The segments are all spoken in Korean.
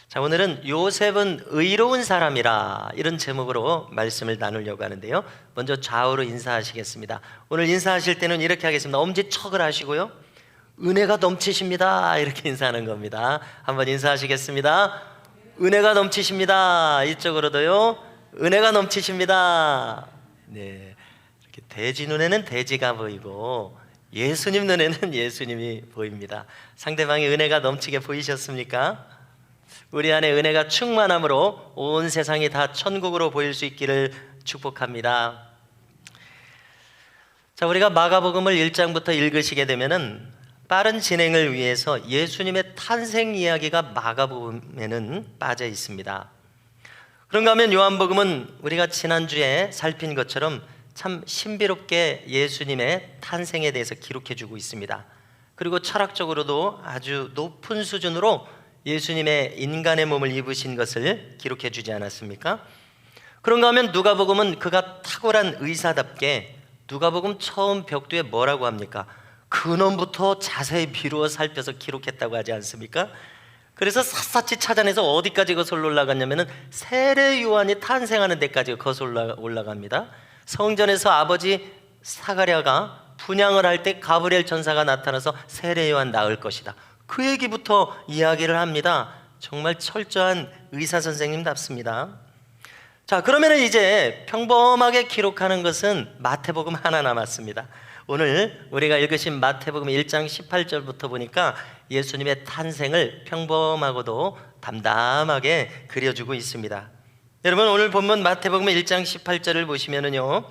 자, 오늘은 요셉은 의로운 사람이라 이런 제목으로 말씀을 나누려고 하는데요. 먼저 좌우로 인사하시겠습니다. 오늘 인사하실 때는 이렇게 하겠습니다. 엄지척을 하시고요, 은혜가 넘치십니다 이렇게 인사하는 겁니다. 한번 인사하시겠습니다. 은혜가 넘치십니다. 이쪽으로도요, 은혜가 넘치십니다. 네, 이렇게 돼지 눈에는 돼지가 보이고 예수님 눈에는 예수님이 보입니다. 상대방의 은혜가 넘치게 보이셨습니까? 우리 안에 은혜가 충만함으로 온 세상이 다 천국으로 보일 수 있기를 축복합니다. 자, 우리가 마가복음을 1장부터 읽으시게 되면은 빠른 진행을 위해서 예수님의 탄생 이야기가 마가복음에는 빠져 있습니다. 그런가 하면 요한복음은 우리가 지난주에 살핀 것처럼 참 신비롭게 예수님의 탄생에 대해서 기록해주고 있습니다. 그리고 철학적으로도 아주 높은 수준으로 예수님의 인간의 몸을 입으신 것을 기록해 주지 않았습니까? 그런가 하면 누가복음은 그가 탁월한 의사답게 누가복음 처음 벽두에 뭐라고 합니까? 근원부터 자세히 미루어 살펴서 기록했다고 하지 않습니까? 그래서 샅샅이 찾아내서 어디까지 거슬러 올라갔냐면은 세례 요한이 탄생하는 데까지 거슬러 올라갑니다. 성전에서 아버지 사가랴가 분향을 할 때 가브리엘 천사가 나타나서 세례 요한 낳을 것이다, 그 얘기부터 이야기를 합니다. 정말 철저한 의사 선생님답습니다. 자, 그러면 이제 평범하게 기록하는 것은 마태복음 하나 남았습니다. 오늘 우리가 읽으신 마태복음 1장 18절부터 보니까 예수님의 탄생을 평범하고도 담담하게 그려주고 있습니다. 여러분, 오늘 본문 마태복음 1장 18절을 보시면은요,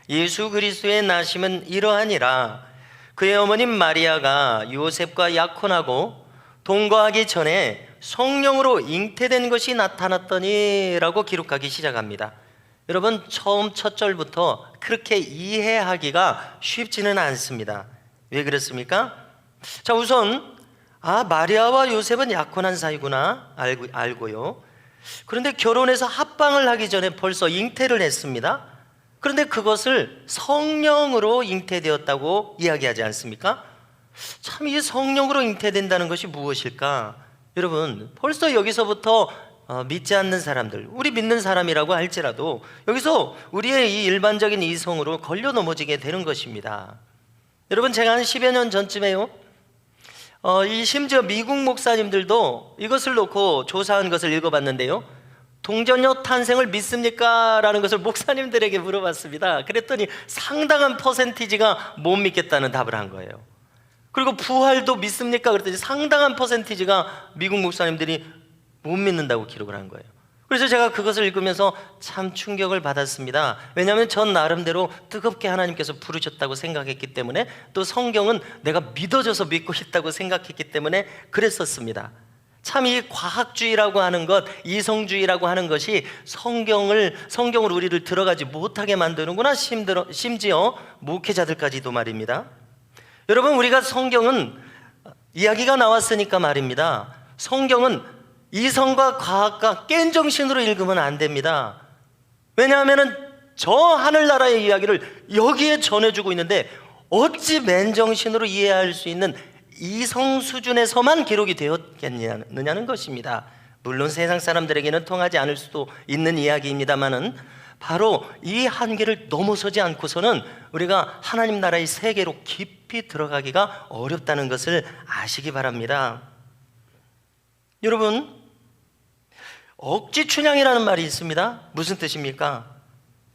예수 그리스도의 나심은 이러하니라. 그의 어머님 마리아가 요셉과 약혼하고 동거하기 전에 성령으로 잉태된 것이 나타났더니 라고 기록하기 시작합니다. 여러분, 처음 첫 절부터 그렇게 이해하기가 쉽지는 않습니다. 왜 그렇습니까? 자, 우선 마리아와 요셉은 약혼한 사이구나 알고요. 그런데 결혼해서 합방을 하기 전에 벌써 잉태를 했습니다. 그런데 그것을 성령으로 잉태되었다고 이야기하지 않습니까? 참, 이 성령으로 잉태된다는 것이 무엇일까? 여러분, 벌써 여기서부터 믿지 않는 사람들, 우리 믿는 사람이라고 할지라도 여기서 우리의 이 일반적인 이성으로 걸려 넘어지게 되는 것입니다. 여러분, 제가 한 10여 년 전쯤에요, 심지어 미국 목사님들도 이것을 놓고 조사한 것을 읽어봤는데요, 동정녀 탄생을 믿습니까? 라는 것을 목사님들에게 물어봤습니다. 그랬더니 상당한 퍼센티지가 못 믿겠다는 답을 한 거예요. 그리고 부활도 믿습니까? 그랬더니 상당한 퍼센티지가 미국 목사님들이 못 믿는다고 기록을 한 거예요. 그래서 제가 그것을 읽으면서 참 충격을 받았습니다. 왜냐하면 전 나름대로 뜨겁게 하나님께서 부르셨다고 생각했기 때문에, 또 성경은 내가 믿어져서 믿고 있다고 생각했기 때문에 그랬었습니다. 참, 이 과학주의라고 하는 것, 이성주의라고 하는 것이 성경을 우리를 들어가지 못하게 만드는구나, 심지어 목회자들까지도 말입니다. 여러분, 우리가 성경은 이야기가 나왔으니까 말입니다, 성경은 이성과 과학과 깬 정신으로 읽으면 안 됩니다. 왜냐하면 저 하늘나라의 이야기를 여기에 전해주고 있는데 어찌 맨정신으로 이해할 수 있는 이성 수준에서만 기록이 되었겠느냐는 것입니다. 물론 세상 사람들에게는 통하지 않을 수도 있는 이야기입니다만은 바로 이 한계를 넘어서지 않고서는 우리가 하나님 나라의 세계로 깊이 들어가기가 어렵다는 것을 아시기 바랍니다. 여러분, 억지 춘향이라는 말이 있습니다. 무슨 뜻입니까?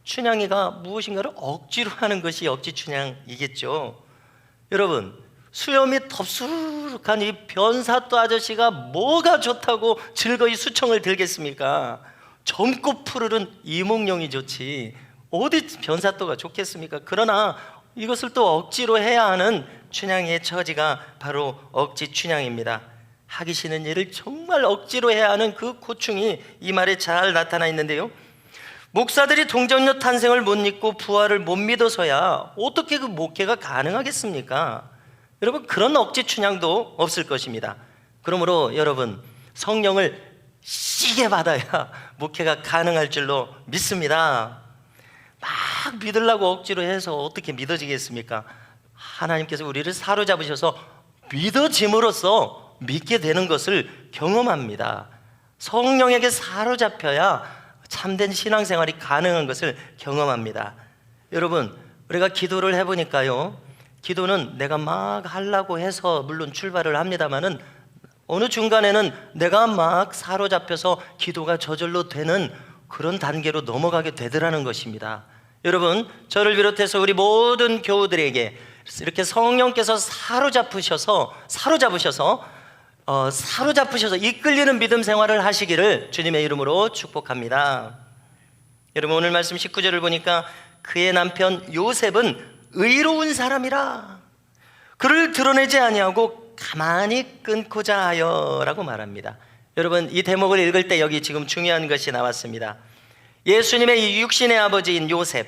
춘향이가 무엇인가를 억지로 하는 것이 억지 춘향이겠죠. 여러분, 수염이 덥수룩한 이 변사또 아저씨가 뭐가 좋다고 즐거이 수청을 들겠습니까? 젊고 푸르른 이몽룡이 좋지 어디 변사또가 좋겠습니까? 그러나 이것을 또 억지로 해야 하는 춘향이의 처지가 바로 억지 춘향입니다. 하기 싫은 일을 정말 억지로 해야 하는 그 고충이 이 말에 잘 나타나 있는데요, 목사들이 동정녀 탄생을 못 믿고 부활을 못 믿어서야 어떻게 그 목회가 가능하겠습니까? 여러분, 그런 억지 춘향도 없을 것입니다. 그러므로 여러분, 성령을 시게 받아야 목회가 가능할 줄로 믿습니다. 막 믿으려고 억지로 해서 어떻게 믿어지겠습니까? 하나님께서 우리를 사로잡으셔서 믿어짐으로써 믿게 되는 것을 경험합니다. 성령에게 사로잡혀야 참된 신앙생활이 가능한 것을 경험합니다. 여러분, 우리가 기도를 해보니까요, 기도는 내가 막 하려고 해서 물론 출발을 합니다마는 어느 중간에는 내가 막 사로잡혀서 기도가 저절로 되는 그런 단계로 넘어가게 되더라는 것입니다. 여러분, 저를 비롯해서 우리 모든 교우들에게 이렇게 성령께서 사로잡으셔서 이끌리는 믿음 생활을 하시기를 주님의 이름으로 축복합니다. 여러분, 오늘 말씀 19절을 보니까 그의 남편 요셉은 의로운 사람이라 그를 드러내지 아니하고 가만히 끊고자 하여 라고 말합니다. 여러분, 이 대목을 읽을 때 여기 지금 중요한 것이 나왔습니다. 예수님의 육신의 아버지인 요셉,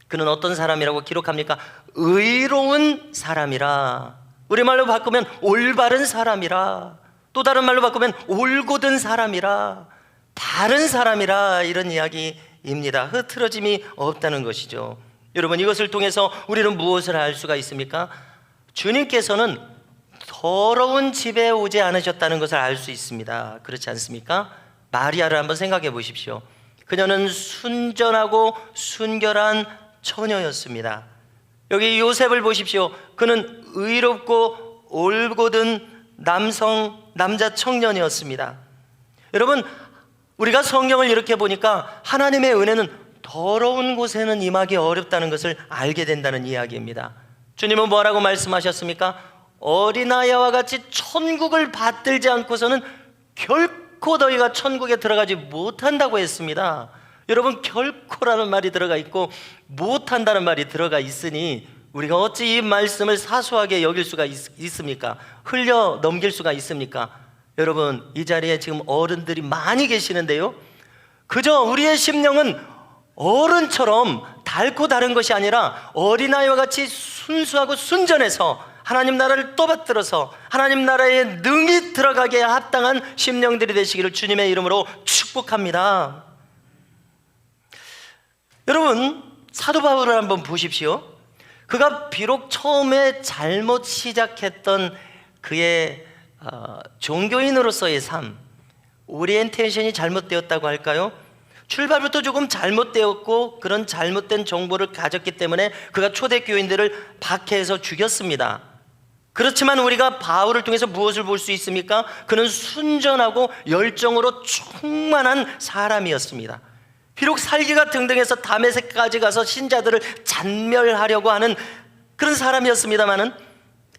그는 어떤 사람이라고 기록합니까? 의로운 사람이라. 우리말로 바꾸면 올바른 사람이라, 또 다른 말로 바꾸면 올곧은 사람이라, 바른 사람이라, 이런 이야기입니다. 흐트러짐이 없다는 것이죠. 여러분, 이것을 통해서 우리는 무엇을 알 수가 있습니까? 주님께서는 더러운 집에 오지 않으셨다는 것을 알 수 있습니다. 그렇지 않습니까? 마리아를 한번 생각해 보십시오. 그녀는 순전하고 순결한 처녀였습니다. 여기 요셉을 보십시오. 그는 의롭고 올곧은 남자 청년이었습니다. 여러분, 우리가 성경을 이렇게 보니까 하나님의 은혜는 더러운 곳에는 임하기 어렵다는 것을 알게 된다는 이야기입니다. 주님은 뭐라고 말씀하셨습니까? 어린아이와 같이 천국을 받들지 않고서는 결코 너희가 천국에 들어가지 못한다고 했습니다. 여러분, 결코라는 말이 들어가 있고 못한다는 말이 들어가 있으니 우리가 어찌 이 말씀을 사소하게 여길 수가 있습니까? 흘려 넘길 수가 있습니까? 여러분, 이 자리에 지금 어른들이 많이 계시는데요, 그저 우리의 심령은 어른처럼 달고 다른 것이 아니라 어린아이와 같이 순수하고 순전해서 하나님 나라를 떠받들어서 하나님 나라에 능히 들어가게 합당한 심령들이 되시기를 주님의 이름으로 축복합니다. 여러분, 사도 바울을 한번 보십시오. 그가 비록 처음에 잘못 시작했던 그의 종교인으로서의 삶, 오리엔테이션이 잘못되었다고 할까요? 출발부터 조금 잘못되었고 그런 잘못된 정보를 가졌기 때문에 그가 초대교인들을 박해해서 죽였습니다. 그렇지만 우리가 바울을 통해서 무엇을 볼 수 있습니까? 그는 순전하고 열정으로 충만한 사람이었습니다. 비록 살기가 등등해서 다메섹까지 가서 신자들을 잔멸하려고 하는 그런 사람이었습니다마는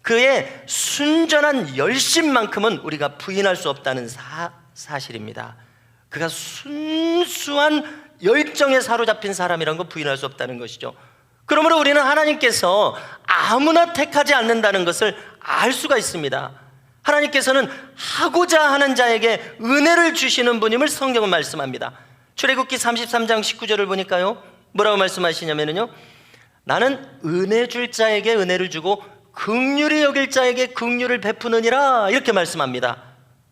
그의 순전한 열심만큼은 우리가 부인할 수 없다는 사실입니다. 그가 순수한 열정에 사로잡힌 사람이라는 거 부인할 수 없다는 것이죠. 그러므로 우리는 하나님께서 아무나 택하지 않는다는 것을 알 수가 있습니다. 하나님께서는 하고자 하는 자에게 은혜를 주시는 분임을 성경은 말씀합니다. 출애굽기 33장 19절을 보니까요, 뭐라고 말씀하시냐면요, 나는 은혜 줄 자에게 은혜를 주고 긍휼히 여길 자에게 긍휼을 베푸느니라, 이렇게 말씀합니다.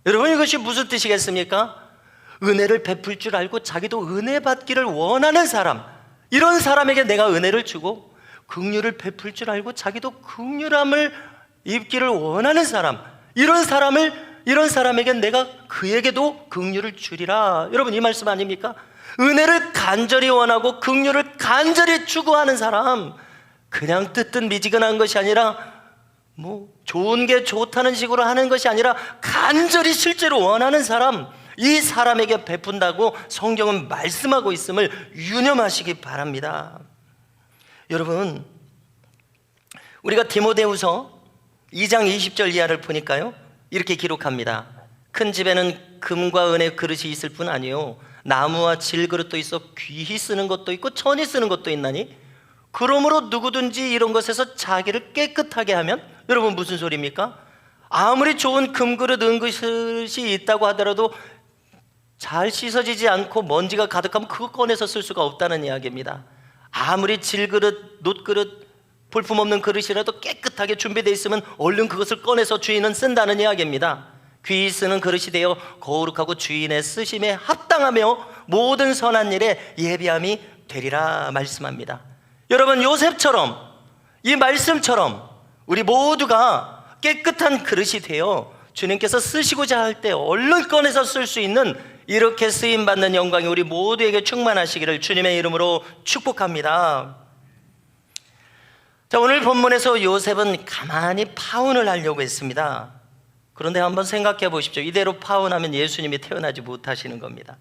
여러분, 이것이 무슨 뜻이겠습니까? 은혜를 베풀 줄 알고 자기도 은혜 받기를 원하는 사람, 이런 사람에게 내가 은혜를 주고 긍휼을 베풀 줄 알고 자기도 긍휼함을 입기를 원하는 사람, 이런 사람에게 내가 그에게도 긍휼을 주리라. 여러분, 이 말씀 아닙니까? 은혜를 간절히 원하고 긍휼을 간절히 추구하는 사람, 그냥 뜨뜻미지근한 것이 아니라 좋은 게 좋다는 식으로 하는 것이 아니라 간절히 실제로 원하는 사람, 이 사람에게 베푼다고 성경은 말씀하고 있음을 유념하시기 바랍니다. 여러분, 우리가 디모데후서 2장 20절 이하를 보니까요, 이렇게 기록합니다. 큰 집에는 금과 은의 그릇이 있을 뿐 아니요, 나무와 질그릇도 있어 귀히 쓰는 것도 있고 천히 쓰는 것도 있나니 그러므로 누구든지 이런 것에서 자기를 깨끗하게 하면, 여러분 무슨 소리입니까? 아무리 좋은 금그릇 은그릇이 있다고 하더라도 잘 씻어지지 않고 먼지가 가득하면 그거 꺼내서 쓸 수가 없다는 이야기입니다. 아무리 질그릇, 놋그릇, 볼품없는 그릇이라도 깨끗하게 준비되어 있으면 얼른 그것을 꺼내서 주인은 쓴다는 이야기입니다. 귀히 쓰는 그릇이 되어 거룩하고 주인의 쓰심에 합당하며 모든 선한 일에 예비함이 되리라 말씀합니다. 여러분, 요셉처럼, 이 말씀처럼 우리 모두가 깨끗한 그릇이 되어 주님께서 쓰시고자 할 때 얼른 꺼내서 쓸 수 있는 이렇게 쓰임받는 영광이 우리 모두에게 충만하시기를 주님의 이름으로 축복합니다. 자, 오늘 본문에서 요셉은 가만히 파혼을 하려고 했습니다. 그런데 한번 생각해 보십시오. 이대로 파혼하면 예수님이 태어나지 못하시는 겁니다.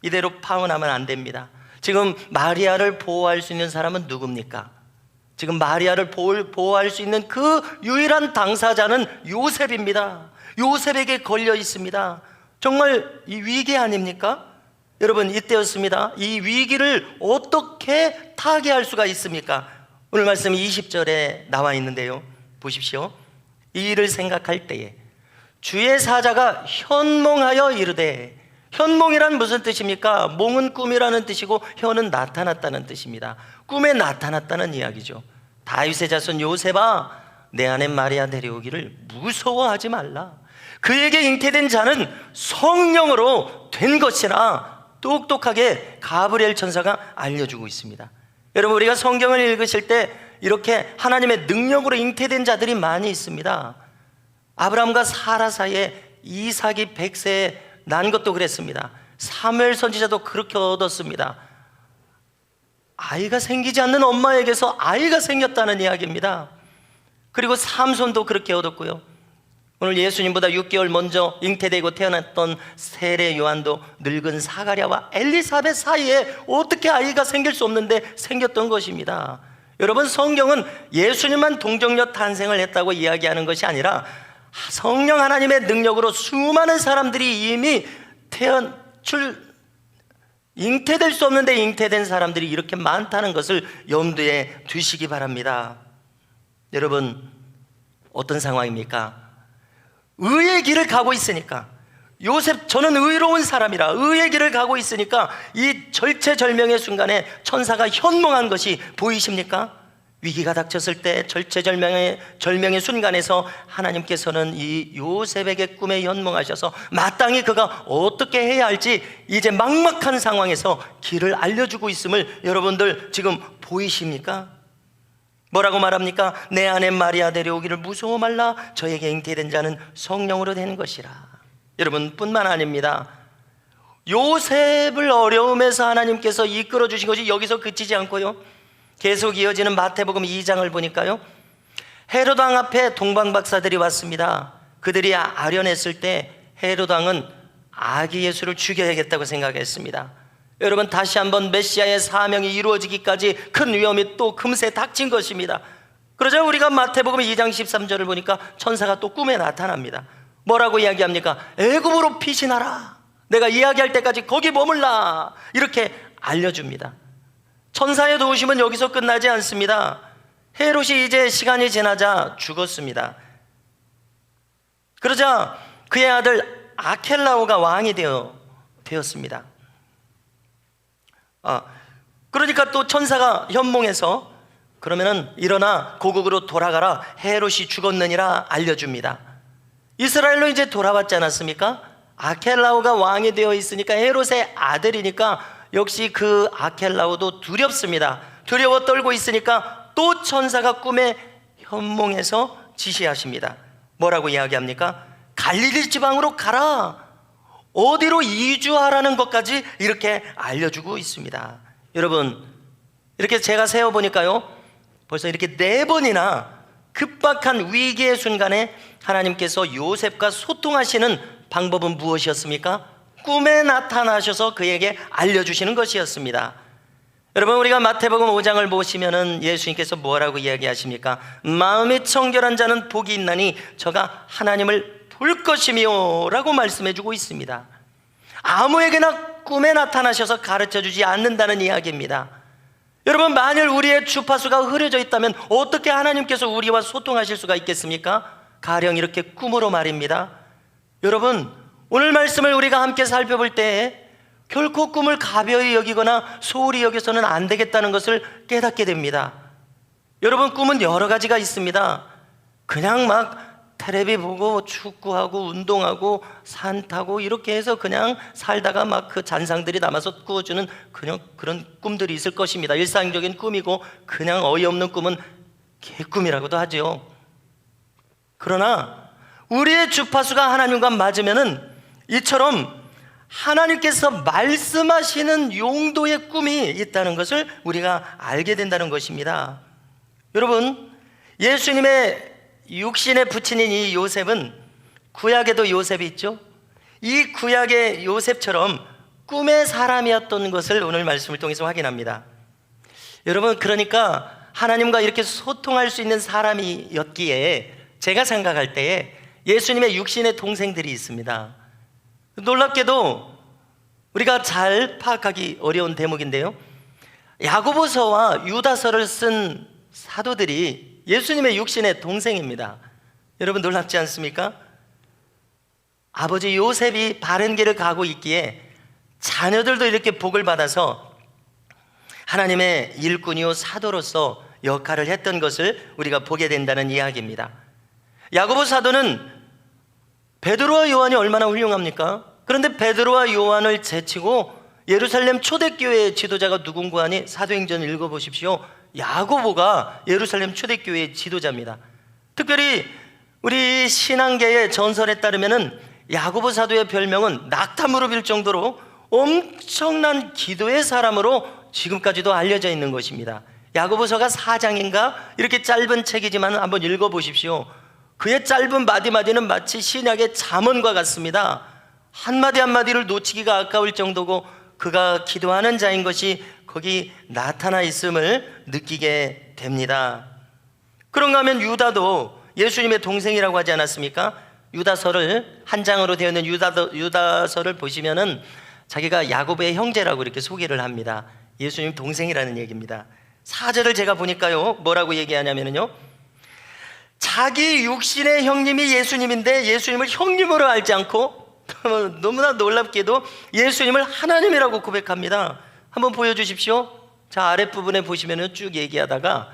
이대로 파혼하면 안 됩니다. 지금 마리아를 보호할 수 있는 사람은 누굽니까? 지금 마리아를 보호할 수 있는 그 유일한 당사자는 요셉입니다. 요셉에게 걸려 있습니다. 정말 이 위기 아닙니까? 여러분, 이때였습니다. 이 위기를 어떻게 타개할 수가 있습니까? 오늘 말씀 20절에 나와 있는데요, 보십시오. 이 일을 생각할 때에 주의 사자가 현몽하여 이르되, 현몽이란 무슨 뜻입니까? 몽은 꿈이라는 뜻이고 현은 나타났다는 뜻입니다. 꿈에 나타났다는 이야기죠. 다윗의 자손 요셉아, 내 아내 마리아 데려오기를 무서워하지 말라. 그에게 잉태된 자는 성령으로 된 것이라 똑똑하게 가브리엘 천사가 알려주고 있습니다. 여러분, 우리가 성경을 읽으실 때 이렇게 하나님의 능력으로 잉태된 자들이 많이 있습니다. 아브라함과 사라 사이에 이삭이 100세에 난 것도 그랬습니다. 사무엘 선지자도 그렇게 얻었습니다. 아이가 생기지 않는 엄마에게서 아이가 생겼다는 이야기입니다. 그리고 삼손도 그렇게 얻었고요. 오늘 예수님보다 6개월 먼저 잉태되고 태어났던 세례 요한도 늙은 사가랴와 엘리사벳 사이에 어떻게 아이가 생길 수 없는데 생겼던 것입니다. 여러분, 성경은 예수님만 동정녀 탄생을 했다고 이야기하는 것이 아니라 성령 하나님의 능력으로 수많은 사람들이 이미 잉태될 수 없는데 잉태된 사람들이 이렇게 많다는 것을 염두에 두시기 바랍니다. 여러분, 어떤 상황입니까? 의의 길을 가고 있으니까, 요셉, 저는 의로운 사람이라 의의 길을 가고 있으니까 이 절체절명의 순간에 천사가 현몽한 것이 보이십니까? 위기가 닥쳤을 때 절체절명의 순간에서 하나님께서는 이 요셉에게 꿈에 현몽하셔서 마땅히 그가 어떻게 해야 할지 이제 막막한 상황에서 길을 알려주고 있음을 여러분들 지금 보이십니까? 뭐라고 말합니까? 내 아내 마리아 데려오기를 무서워 말라. 저에게 잉태된 자는 성령으로 된 것이라. 여러분, 뿐만 아닙니다. 요셉을 어려움에서 하나님께서 이끌어 주신 것이 여기서 그치지 않고요, 계속 이어지는 마태복음 2장을 보니까요, 헤롯 왕 앞에 동방 박사들이 왔습니다. 그들이 아련했을 때 헤롯 왕은 아기 예수를 죽여야겠다고 생각했습니다. 여러분, 다시 한번 메시아의 사명이 이루어지기까지 큰 위험이 또 금세 닥친 것입니다. 그러자 우리가 마태복음 2장 13절을 보니까 천사가 또 꿈에 나타납니다. 뭐라고 이야기합니까? 애굽으로 피신하라. 내가 이야기할 때까지 거기 머물라. 이렇게 알려줍니다. 천사의 도우심은 여기서 끝나지 않습니다. 헤롯이 이제 시간이 지나자 죽었습니다. 그러자 그의 아들 아켈라오가 왕이 되었습니다. 그러니까 또 천사가 현몽해서 그러면은 일어나 고국으로 돌아가라. 헤롯이 죽었느니라 알려줍니다. 이스라엘로 이제 돌아왔지 않았습니까? 아켈라오가 왕이 되어 있으니까, 헤롯의 아들이니까 역시 그 아켈라오도 두렵습니다. 두려워 떨고 있으니까 또 천사가 꿈에 현몽해서 지시하십니다. 뭐라고 이야기합니까? 갈릴리 지방으로 가라. 어디로 이주하라는 것까지 이렇게 알려주고 있습니다. 여러분, 이렇게 제가 세어보니까요, 벌써 이렇게 4번이나 급박한 위기의 순간에 하나님께서 요셉과 소통하시는 방법은 무엇이었습니까? 꿈에 나타나셔서 그에게 알려주시는 것이었습니다. 여러분, 우리가 마태복음 5장을 보시면은 예수님께서 뭐라고 이야기하십니까? 마음이 청결한 자는 복이 있나니 저가 하나님을 볼 것이며 라고 말씀해주고 있습니다. 아무에게나 꿈에 나타나셔서 가르쳐주지 않는다는 이야기입니다. 여러분, 만일 우리의 주파수가 흐려져 있다면 어떻게 하나님께서 우리와 소통하실 수가 있겠습니까? 가령 이렇게 꿈으로 말입니다. 여러분, 오늘 말씀을 우리가 함께 살펴볼 때 결코 꿈을 가벼이 여기거나 소홀히 여겨서는 안 되겠다는 것을 깨닫게 됩니다. 여러분, 꿈은 여러 가지가 있습니다. 그냥 막 텔레비 보고 축구하고 운동하고 산 타고 이렇게 해서 그냥 살다가 막 그 잔상들이 남아서 꾸어주는 그냥 그런 꿈들이 있을 것입니다. 일상적인 꿈이고 그냥 어이없는 꿈은 개꿈이라고도 하죠. 그러나 우리의 주파수가 하나님과 맞으면은 이처럼 하나님께서 말씀하시는 용도의 꿈이 있다는 것을 우리가 알게 된다는 것입니다. 여러분, 예수님의 육신의 부친인 이 요셉은 구약에도 요셉이 있죠. 이 구약의 요셉처럼 꿈의 사람이었던 것을 오늘 말씀을 통해서 확인합니다. 여러분, 그러니까 하나님과 이렇게 소통할 수 있는 사람이었기에 제가 생각할 때에 예수님의 육신의 동생들이 있습니다. 놀랍게도 우리가 잘 파악하기 어려운 대목인데요, 야고보서와 유다서를 쓴 사도들이 예수님의 육신의 동생입니다. 여러분, 놀랍지 않습니까? 아버지 요셉이 바른 길을 가고 있기에 자녀들도 이렇게 복을 받아서 하나님의 일꾼이요 사도로서 역할을 했던 것을 우리가 보게 된다는 이야기입니다. 야고보 사도는 베드로와 요한이 얼마나 훌륭합니까? 그런데 베드로와 요한을 제치고 예루살렘 초대교회의 지도자가 누군고 하니 사도행전 읽어보십시오. 야고보가 예루살렘 초대교회의 지도자입니다. 특별히 우리 신앙계의 전설에 따르면 야고보 사도의 별명은 낙타무로 빌 정도로 엄청난 기도의 사람으로 지금까지도 알려져 있는 것입니다. 야고보서가 4장인가 이렇게 짧은 책이지만 한번 읽어보십시오. 그의 짧은 마디마디는 마치 신약의 잠언과 같습니다. 한마디 한마디를 놓치기가 아까울 정도고 그가 기도하는 자인 것이 거기 나타나 있음을 느끼게 됩니다. 그런가 하면 유다도 예수님의 동생이라고 하지 않았습니까? 유다서를 한 장으로 되어 있는 유다서를 보시면은 자기가 야고보의 형제라고 이렇게 소개를 합니다. 예수님 동생이라는 얘기입니다. 4절을 제가 보니까요, 뭐라고 얘기하냐면요, 자기 육신의 형님이 예수님인데 예수님을 형님으로 알지 않고 너무나 놀랍게도 예수님을 하나님이라고 고백합니다. 한번 보여주십시오. 자, 아랫부분에 보시면 쭉 얘기하다가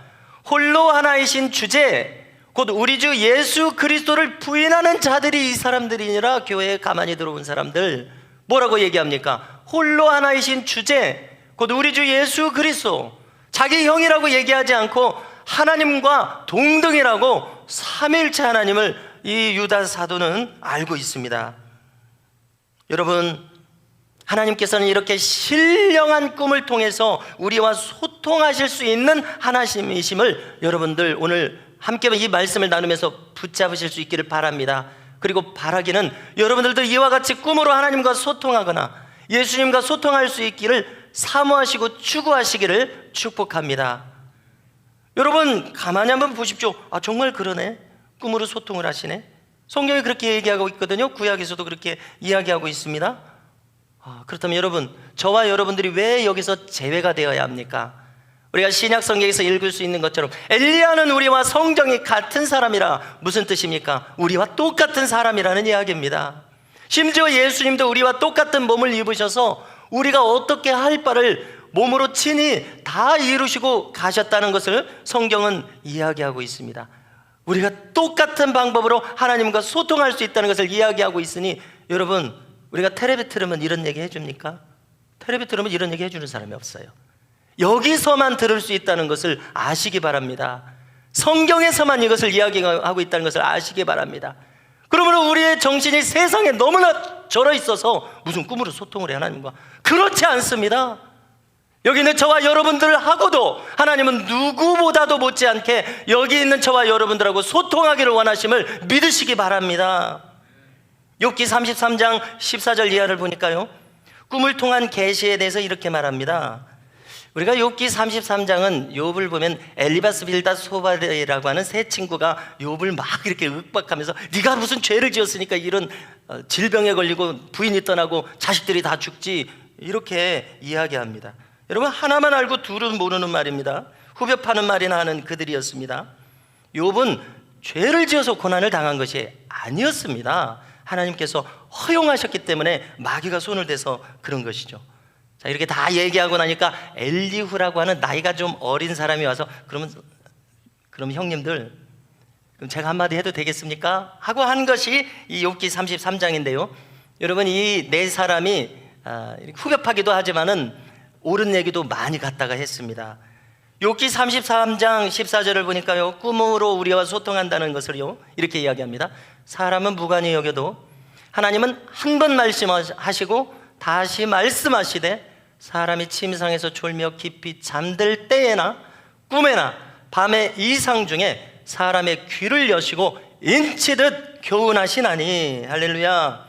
홀로 하나이신 주제 곧 우리 주 예수 그리스도를 부인하는 자들이 이 사람들이니라. 교회에 가만히 들어온 사람들 뭐라고 얘기합니까? 홀로 하나이신 주제 곧 우리 주 예수 그리스도, 자기 형이라고 얘기하지 않고 하나님과 동등이라고 삼위일체 하나님을 이 유다 사도는 알고 있습니다. 여러분, 하나님께서는 이렇게 신령한 꿈을 통해서 우리와 소통하실 수 있는 하나님이심을 여러분들 오늘 함께 이 말씀을 나누면서 붙잡으실 수 있기를 바랍니다. 그리고 바라기는 여러분들도 이와 같이 꿈으로 하나님과 소통하거나 예수님과 소통할 수 있기를 사모하시고 추구하시기를 축복합니다. 여러분, 가만히 한번 보십시오. 아, 정말 그러네. 꿈으로 소통을 하시네. 성경이 그렇게 얘기하고 있거든요. 구약에서도 그렇게 이야기하고 있습니다. 그렇다면 여러분, 저와 여러분들이 왜 여기서 제외가 되어야 합니까? 우리가 신약 성경에서 읽을 수 있는 것처럼 엘리야는 우리와 성정이 같은 사람이라. 무슨 뜻입니까? 우리와 똑같은 사람이라는 이야기입니다. 심지어 예수님도 우리와 똑같은 몸을 입으셔서 우리가 어떻게 할 바를 몸으로 친히 다 이루시고 가셨다는 것을 성경은 이야기하고 있습니다. 우리가 똑같은 방법으로 하나님과 소통할 수 있다는 것을 이야기하고 있으니 여러분, 우리가 텔레비 틀으면 이런 얘기 해줍니까? 텔레비 틀으면 이런 얘기 해주는 사람이 없어요. 여기서만 들을 수 있다는 것을 아시기 바랍니다. 성경에서만 이것을 이야기하고 있다는 것을 아시기 바랍니다. 그러므로 우리의 정신이 세상에 너무나 절어 있어서 무슨 꿈으로 소통을 해 하나님과? 그렇지 않습니다. 여기 있는 저와 여러분들하고도 하나님은 누구보다도 못지않게 여기 있는 저와 여러분들하고 소통하기를 원하심을 믿으시기 바랍니다. 욥기 33장 14절 이하를 보니까요, 꿈을 통한 계시에 대해서 이렇게 말합니다. 우리가 욥기 33장은 욥을 보면 엘리바스 빌닷 소바데라고 하는 세 친구가 욥을 막 이렇게 윽박하면서 네가 무슨 죄를 지었으니까 이런 질병에 걸리고 부인이 떠나고 자식들이 다 죽지, 이렇게 이야기합니다. 여러분, 하나만 알고 둘은 모르는 말입니다. 후벼 파는 말이나 하는 그들이었습니다. 욥은 죄를 지어서 고난을 당한 것이 아니었습니다. 하나님께서 허용하셨기 때문에 마귀가 손을 대서 그런 것이죠. 자, 이렇게 다 얘기하고 나니까 엘리후라고 하는 나이가 좀 어린 사람이 와서 그럼 형님들, 그럼 제가 한마디 해도 되겠습니까? 하고 한 것이 이 욥기 33장인데요. 여러분, 이 네 사람이 후벼파기도 하지만은 옳은 얘기도 많이 갖다가 했습니다. 욥기 33장 14절을 보니까요, 꿈으로 우리와 소통한다는 것을요 이렇게 이야기합니다. 사람은 무관히 여겨도 하나님은 한 번 말씀하시고 다시 말씀하시되 사람이 침상에서 졸며 깊이 잠들 때에나 꿈에나 밤의 이상 중에 사람의 귀를 여시고 인치듯 교훈하시나니. 할렐루야.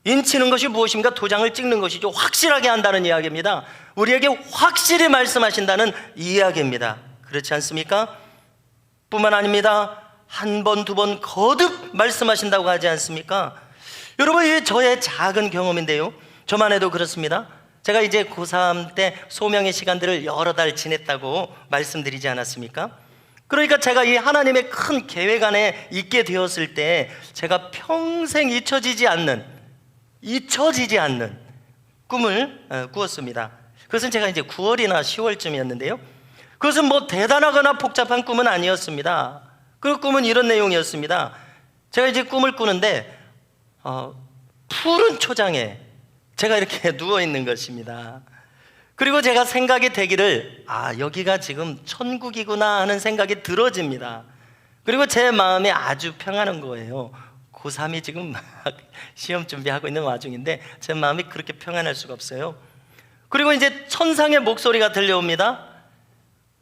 인치는 것이 무엇입니까? 도장을 찍는 것이죠. 확실하게 한다는 이야기입니다. 우리에게 확실히 말씀하신다는 이야기입니다. 그렇지 않습니까? 뿐만 아닙니다. 한 번, 두 번 거듭 말씀하신다고 하지 않습니까? 여러분, 이게 저의 작은 경험인데요, 저만 해도 그렇습니다. 제가 이제 고3 때 소명의 시간들을 여러 달 지냈다고 말씀드리지 않았습니까? 그러니까 제가 이 하나님의 큰 계획 안에 있게 되었을 때 제가 평생 잊혀지지 않는 꿈을 꾸었습니다. 그것은 제가 이제 9월이나 10월쯤이었는데요, 그것은 뭐 대단하거나 복잡한 꿈은 아니었습니다. 그 꿈은 이런 내용이었습니다. 제가 이제 꿈을 꾸는데 푸른 초장에 제가 이렇게 누워있는 것입니다. 그리고 제가 생각이 되기를, 여기가 지금 천국이구나 하는 생각이 들어집니다. 그리고 제 마음이 아주 평안한 거예요. 고3이 지금 막 시험 준비하고 있는 와중인데 제 마음이 그렇게 평안할 수가 없어요. 그리고 이제 천상의 목소리가 들려옵니다.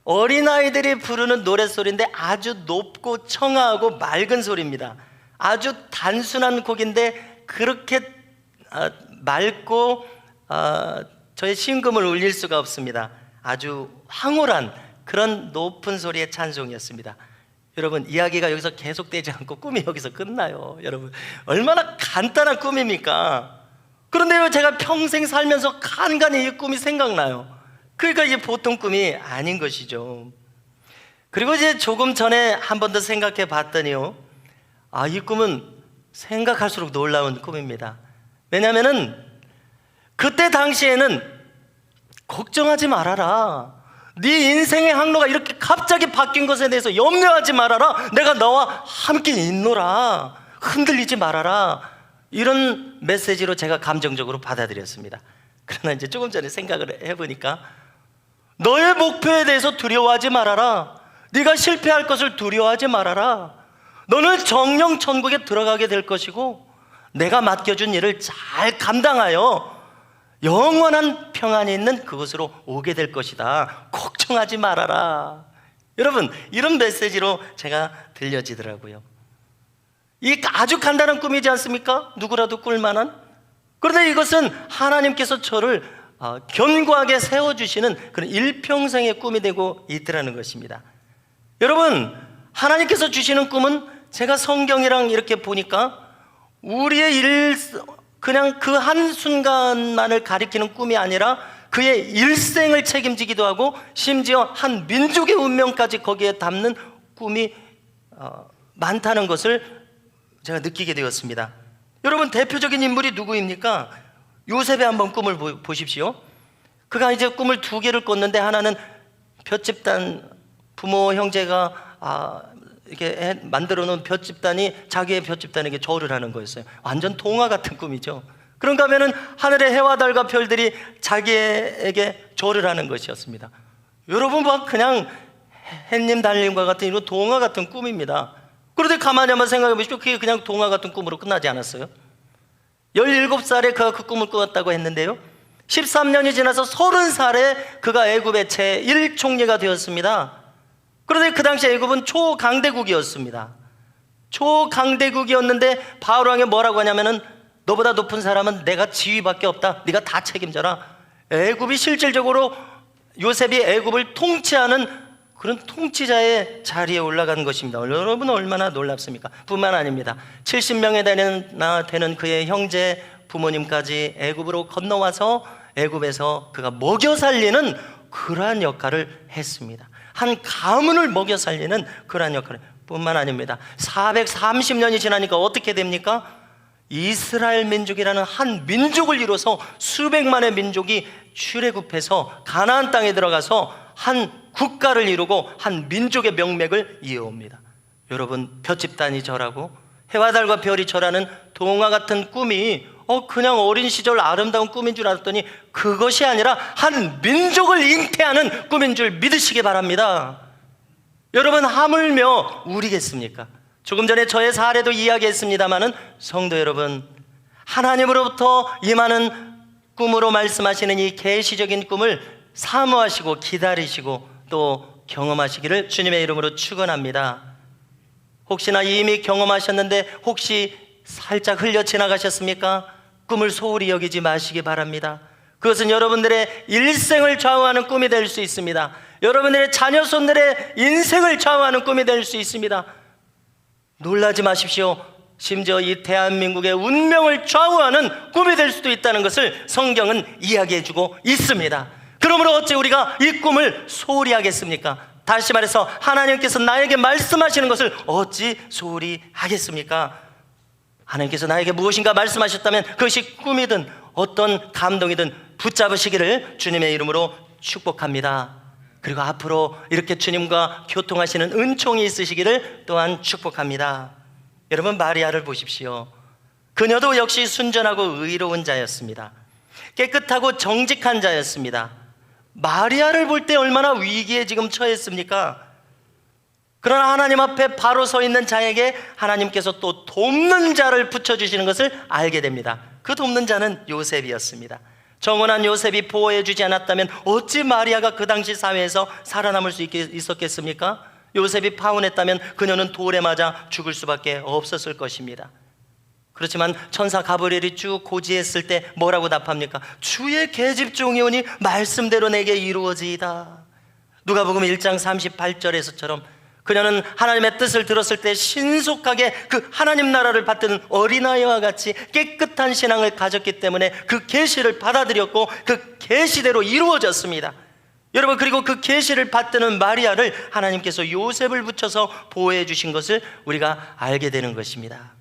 어린아이들이 부르는 노랫소리인데 아주 높고 청아하고 맑은 소리입니다. 아주 단순한 곡인데 그렇게 맑고 저의 심금을 울릴 수가 없습니다. 아주 황홀한 그런 높은 소리의 찬송이었습니다. 여러분, 이야기가 여기서 계속되지 않고 꿈이 여기서 끝나요. 여러분, 얼마나 간단한 꿈입니까? 그런데요, 제가 평생 살면서 간간히 이 꿈이 생각나요. 그러니까 이게 보통 꿈이 아닌 것이죠. 그리고 이제 조금 전에 한 번 더 생각해 봤더니요, 이 꿈은 생각할수록 놀라운 꿈입니다. 왜냐하면은 그때 당시에는 걱정하지 말아라, 네 인생의 항로가 이렇게 갑자기 바뀐 것에 대해서 염려하지 말아라, 내가 너와 함께 있노라, 흔들리지 말아라, 이런 메시지로 제가 감정적으로 받아들였습니다. 그러나 이제 조금 전에 생각을 해보니까 너의 목표에 대해서 두려워하지 말아라, 네가 실패할 것을 두려워하지 말아라, 너는 정령 천국에 들어가게 될 것이고 내가 맡겨준 일을 잘 감당하여 영원한 평안이 있는 그곳으로 오게 될 것이다, 걱정하지 말아라. 여러분, 이런 메시지로 제가 들려지더라고요. 이 아주 간단한 꿈이지 않습니까? 누구라도 꿀만한. 그런데 이것은 하나님께서 저를 견고하게 세워주시는 그런 일평생의 꿈이 되고 있더라는 것입니다. 여러분, 하나님께서 주시는 꿈은 제가 성경이랑 이렇게 보니까 우리의 그냥 그 한순간만을 가리키는 꿈이 아니라 그의 일생을 책임지기도 하고 심지어 한 민족의 운명까지 거기에 담는 꿈이 많다는 것을 제가 느끼게 되었습니다. 여러분, 대표적인 인물이 누구입니까? 요셉의 한번 꿈을 보십시오. 그가 이제 꿈을 두 개를 꿨는데, 하나는 볏집단, 부모 형제가 이렇게 만들어 놓은 볏집단이 자기의 볏집단에게 절을 하는 거였어요. 완전 동화 같은 꿈이죠. 그런가 하면은 하늘의 해와 달과 별들이 자기에게 절을 하는 것이었습니다. 여러분, 막 그냥 햇님 달님과 같은 이런 동화 같은 꿈입니다. 그런데 가만히 한번 생각해 보십시오. 그게 그냥 동화 같은 꿈으로 끝나지 않았어요. 17살에 그가 그 꿈을 꾸었다고 했는데요, 13년이 지나서 30살에 그가 애굽의 제1총리가 되었습니다. 그런데 그 당시 애굽은 초강대국이었습니다. 초강대국이었는데 바울 왕이 뭐라고 하냐면은, 너보다 높은 사람은 내가 지위밖에 없다, 네가 다 책임져라. 애굽이 실질적으로 요셉이 애굽을 통치하는 그런 통치자의 자리에 올라간 것입니다. 여러분, 얼마나 놀랍습니까? 뿐만 아닙니다. 70명에 되는 그의 형제 부모님까지 애굽으로 건너와서 애굽에서 그가 먹여 살리는 그러한 역할을 했습니다. 한 가문을 먹여 살리는 그러한 역할을. 뿐만 아닙니다. 430년이 지나니까 어떻게 됩니까? 이스라엘 민족이라는 한 민족을 이뤄서 수백만의 민족이 출애굽해서 가나안 땅에 들어가서 한 국가를 이루고 한 민족의 명맥을 이어옵니다. 여러분, 볏집단이 절하고 해와 달과 별이 절하는 동화 같은 꿈이 그냥 어린 시절 아름다운 꿈인 줄 알았더니 그것이 아니라 한 민족을 잉태하는 꿈인 줄 믿으시기 바랍니다. 여러분, 하물며 우리겠습니까? 조금 전에 저의 사례도 이야기했습니다마는, 성도 여러분, 하나님으로부터 임하는 꿈으로 말씀하시는 이 계시적인 꿈을 사모하시고 기다리시고 또 경험하시기를 주님의 이름으로 축원합니다. 혹시나 이미 경험하셨는데 혹시 살짝 흘려 지나가셨습니까? 꿈을 소홀히 여기지 마시기 바랍니다. 그것은 여러분들의 일생을 좌우하는 꿈이 될 수 있습니다. 여러분들의 자녀손들의 인생을 좌우하는 꿈이 될 수 있습니다. 놀라지 마십시오. 심지어 이 대한민국의 운명을 좌우하는 꿈이 될 수도 있다는 것을 성경은 이야기해주고 있습니다. 그러므로 어째 우리가 이 꿈을 소홀히 하겠습니까? 다시 말해서 하나님께서 나에게 말씀하시는 것을 어찌 소홀히 하겠습니까? 하나님께서 나에게 무엇인가 말씀하셨다면 그것이 꿈이든 어떤 감동이든 붙잡으시기를 주님의 이름으로 축복합니다. 그리고 앞으로 이렇게 주님과 교통하시는 은총이 있으시기를 또한 축복합니다. 여러분, 마리아를 보십시오. 그녀도 역시 순전하고 의로운 자였습니다. 깨끗하고 정직한 자였습니다. 마리아를 볼 때 얼마나 위기에 지금 처했습니까? 그러나 하나님 앞에 바로 서 있는 자에게 하나님께서 또 돕는 자를 붙여주시는 것을 알게 됩니다. 그 돕는 자는 요셉이었습니다. 정원한 요셉이 보호해 주지 않았다면 어찌 마리아가 그 당시 사회에서 살아남을 수 있었겠습니까? 요셉이 파혼했다면 그녀는 돌에 맞아 죽을 수밖에 없었을 것입니다. 그렇지만 천사 가브리엘이 쭉 고지했을 때 뭐라고 답합니까? 주의 계집종이 오니 말씀대로 내게 이루어지이다. 누가복음 1장 38절에서처럼 그녀는 하나님의 뜻을 들었을 때 신속하게 그 하나님 나라를 받드는 어린아이와 같이 깨끗한 신앙을 가졌기 때문에 그 계시를 받아들였고 그 계시대로 이루어졌습니다. 여러분, 그리고 그 계시를 받드는 마리아를 하나님께서 요셉을 붙여서 보호해 주신 것을 우리가 알게 되는 것입니다.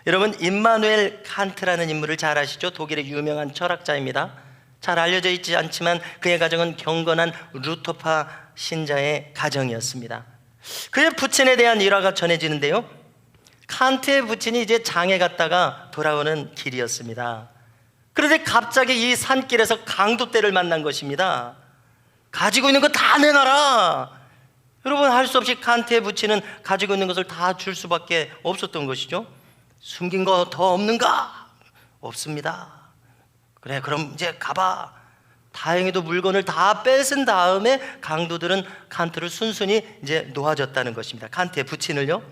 여러분, 임마누엘 칸트라는 인물을 잘 아시죠? 독일의 유명한 철학자입니다. 잘 알려져 있지 않지만 그의 가정은 경건한 루터파 신자의 가정이었습니다. 그의 부친에 대한 일화가 전해지는데요, 칸트의 부친이 이제 장에 갔다가 돌아오는 길이었습니다. 그런데 갑자기 이 산길에서 강도떼를 만난 것입니다. 가지고 있는 거 다 내놔라. 여러분, 할 수 없이 칸트의 부친은 가지고 있는 것을 다 줄 수밖에 없었던 것이죠. 숨긴 거 더 없는가? 없습니다. 그래, 그럼 이제 가봐. 다행히도 물건을 다 뺏은 다음에 강도들은 칸트를 순순히 이제 놓아줬다는 것입니다. 칸트의 부친을요.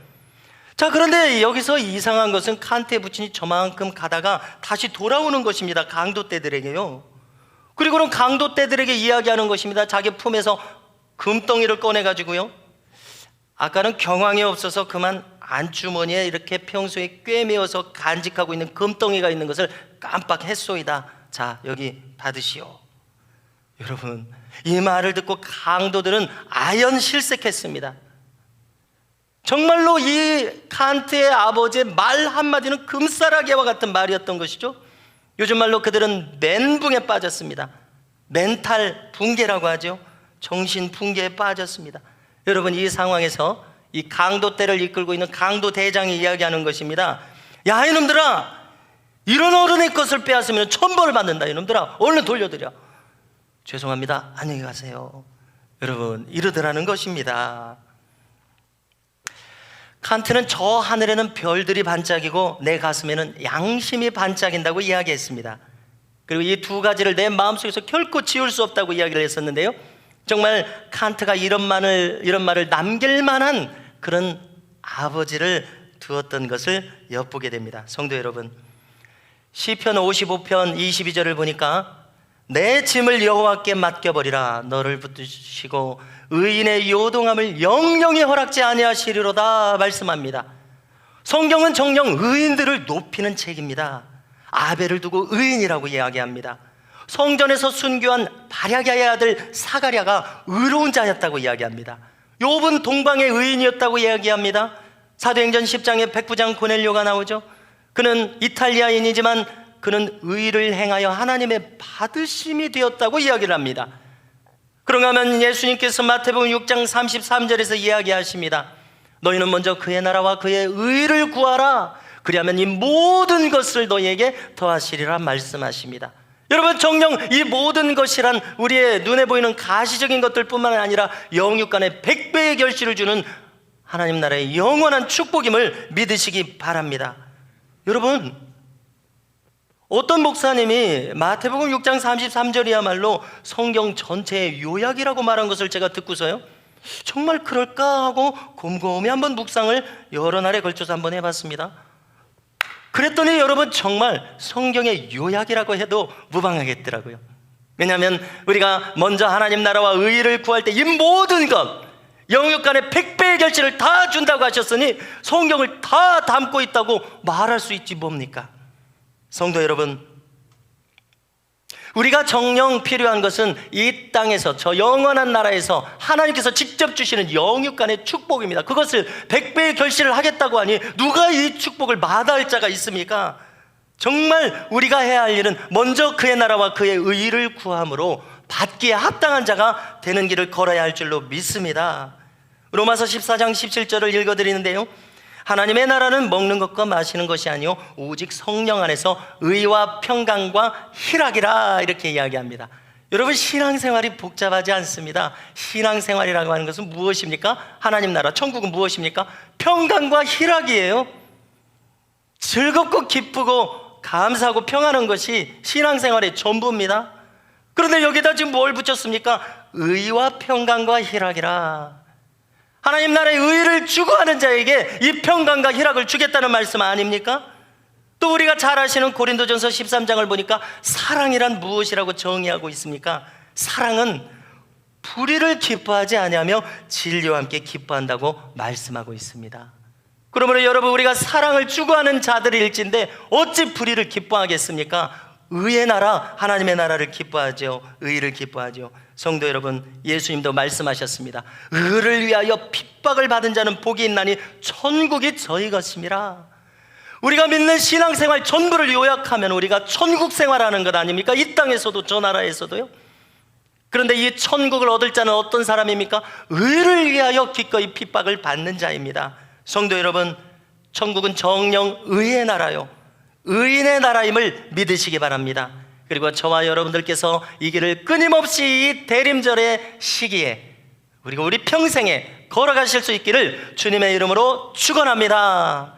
자, 그런데 여기서 이상한 것은 칸트의 부친이 저만큼 가다가 다시 돌아오는 것입니다. 강도떼들에게요. 그리고는 강도떼들에게 이야기하는 것입니다. 자기 품에서 금덩이를 꺼내가지고요, 아까는 경황이 없어서 그만 안주머니에 이렇게 평소에 꿰매어서 간직하고 있는 금덩이가 있는 것을 깜빡했소이다. 자, 여기 받으시오. 여러분, 이 말을 듣고 강도들은 아연실색했습니다. 정말로 이 칸트의 아버지의 말 한마디는 금싸라기와 같은 말이었던 것이죠. 요즘 말로 그들은 멘붕에 빠졌습니다. 멘탈 붕괴라고 하죠. 정신 붕괴에 빠졌습니다. 여러분, 이 상황에서 이 강도떼를 이끌고 있는 강도 대장이 이야기하는 것입니다. 야, 이놈들아, 이런 어른의 것을 빼앗으면 천벌을 받는다. 이놈들아, 얼른 돌려드려. 죄송합니다, 안녕히 가세요. 여러분, 이러더라는 것입니다. 칸트는 저 하늘에는 별들이 반짝이고 내 가슴에는 양심이 반짝인다고 이야기했습니다. 그리고 이 두 가지를 내 마음속에서 결코 지울 수 없다고 이야기를 했었는데요, 정말 칸트가 이런 말을 남길 만한 그런 아버지를 두었던 것을 엿보게 됩니다. 성도 여러분, 시편 55편 22절을 보니까 내 짐을 여호와께 맡겨버리라. 너를 붙드시고 의인의 요동함을 영영히 허락지 아니하시리로다 말씀합니다. 성경은 정녕 의인들을 높이는 책입니다. 아벨을 두고 의인이라고 이야기합니다. 성전에서 순교한 발야가의 아들 사가랴가 의로운 자였다고 이야기합니다. 욥은 동방의 의인이었다고 이야기합니다. 사도행전 10장에 백부장 고넬료가 나오죠. 그는 이탈리아인이지만 그는 의를 행하여 하나님의 받으심이 되었다고 이야기를 합니다. 그런가 하면 예수님께서 마태복음 6장 33절에서 이야기하십니다. 너희는 먼저 그의 나라와 그의 의를 구하라. 그리하면 이 모든 것을 너희에게 더하시리라 말씀하십니다. 여러분, 정녕 이 모든 것이란 우리의 눈에 보이는 가시적인 것들뿐만 아니라 영육간의 100배의 결실을 주는 하나님 나라의 영원한 축복임을 믿으시기 바랍니다. 여러분, 어떤 목사님이 마태복음 6장 33절이야말로 성경 전체의 요약이라고 말한 것을 제가 듣고서요, 정말 그럴까 하고 곰곰이 한번 묵상을 여러 날에 걸쳐서 한번 해봤습니다. 그랬더니 여러분, 정말 성경의 요약이라고 해도 무방하겠더라고요. 왜냐하면 우리가 먼저 하나님 나라와 의의를 구할 때 이 모든 것, 영육간의 100배의 결실을 다 준다고 하셨으니 성경을 다 담고 있다고 말할 수 있지 뭡니까? 성도 여러분, 우리가 정녕 필요한 것은 이 땅에서, 저 영원한 나라에서 하나님께서 직접 주시는 영육간의 축복입니다. 그것을 100배의 결실을 하겠다고 하니 누가 이 축복을 마다할 자가 있습니까? 정말 우리가 해야 할 일은 먼저 그의 나라와 그의 의의를 구함으로 받기에 합당한 자가 되는 길을 걸어야 할 줄로 믿습니다. 로마서 14장 17절을 읽어드리는데요, 하나님의 나라는 먹는 것과 마시는 것이 아니요 오직 성령 안에서 의와 평강과 희락이라, 이렇게 이야기합니다. 여러분, 신앙생활이 복잡하지 않습니다. 신앙생활이라고 하는 것은 무엇입니까? 하나님 나라, 천국은 무엇입니까? 평강과 희락이에요. 즐겁고 기쁘고 감사하고 평안한 것이 신앙생활의 전부입니다. 그런데 여기다 지금 뭘 붙였습니까? 의와 평강과 희락이라. 하나님 나라의 의를 추구하는 자에게 이 평강과 희락을 주겠다는 말씀 아닙니까? 또 우리가 잘 아시는 고린도전서 13장을 보니까 사랑이란 무엇이라고 정의하고 있습니까? 사랑은 불의를 기뻐하지 아니하며 진리와 함께 기뻐한다고 말씀하고 있습니다. 그러므로 여러분, 우리가 사랑을 추구하는 자들일진데 어찌 불의를 기뻐하겠습니까? 의의 나라, 하나님의 나라를 기뻐하죠. 의를 기뻐하죠. 성도 여러분, 예수님도 말씀하셨습니다. 의를 위하여 핍박을 받은 자는 복이 있나니 천국이 저희 것임이라. 우리가 믿는 신앙생활 전부를 요약하면 우리가 천국 생활하는 것 아닙니까? 이 땅에서도 저 나라에서도요. 그런데 이 천국을 얻을 자는 어떤 사람입니까? 의를 위하여 기꺼이 핍박을 받는 자입니다. 성도 여러분, 천국은 정녕 의의 나라요, 의인의 나라임을 믿으시기 바랍니다. 그리고 저와 여러분들께서 이 길을 끊임없이 이 대림절의 시기에, 그리고 우리 평생에 걸어가실 수 있기를 주님의 이름으로 축원합니다.